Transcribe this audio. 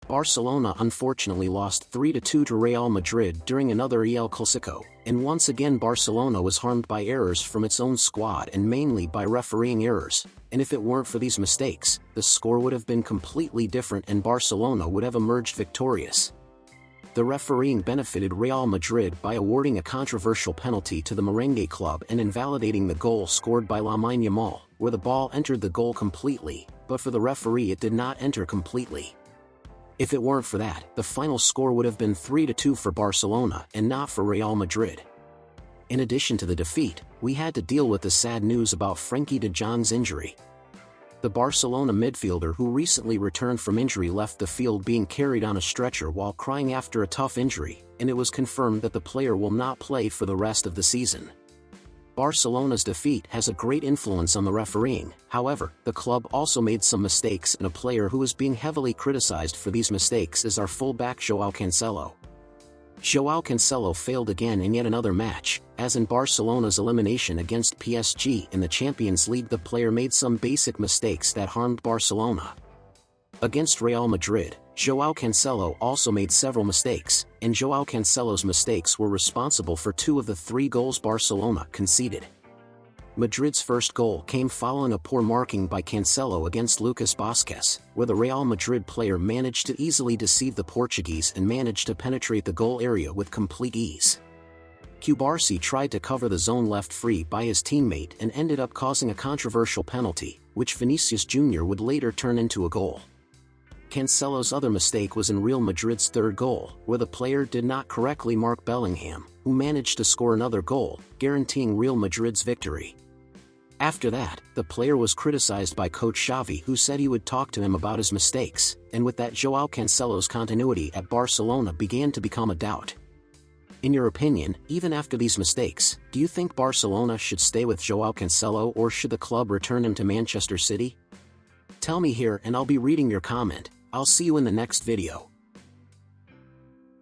Barcelona unfortunately lost 3-2 to Real Madrid during another El Clasico, and once again Barcelona was harmed by errors from its own squad and mainly by refereeing errors, and if it weren't for these mistakes, the score would have been completely different and Barcelona would have emerged victorious. The refereeing benefited Real Madrid by awarding a controversial penalty to the Merengue club and invalidating the goal scored by Lamine Yamal, where the ball entered the goal completely, but for the referee it did not enter completely. If it weren't for that, the final score would have been 3-2 for Barcelona and not for Real Madrid. In addition to the defeat, we had to deal with the sad news about Frenkie de Jong's injury. The Barcelona midfielder who recently returned from injury left the field being carried on a stretcher while crying after a tough injury, and it was confirmed that the player will not play for the rest of the season. Barcelona's defeat has a great influence on the refereeing, however, the club also made some mistakes and a player who is being heavily criticized for these mistakes is our fullback João Cancelo. João Cancelo failed again in yet another match, as in Barcelona's elimination against PSG in the Champions League the player made some basic mistakes that harmed Barcelona. Against Real Madrid, João Cancelo also made several mistakes, and João Cancelo's mistakes were responsible for 2 of the 3 goals Barcelona conceded. Madrid's first goal came following a poor marking by Cancelo against Lucas Vázquez, where the Real Madrid player managed to easily deceive the Portuguese and managed to penetrate the goal area with complete ease. Cubarsí tried to cover the zone left free by his teammate and ended up causing a controversial penalty, which Vinicius Jr. would later turn into a goal. Cancelo's other mistake was in Real Madrid's third goal, where the player did not correctly mark Bellingham, who managed to score another goal, guaranteeing Real Madrid's victory. After that, the player was criticized by coach Xavi, who said he would talk to him about his mistakes, and with that João Cancelo's continuity at Barcelona began to become a doubt. In your opinion, even after these mistakes, do you think Barcelona should stay with João Cancelo or should the club return him to Manchester City? Tell me here and I'll be reading your comment. I'll see you in the next video.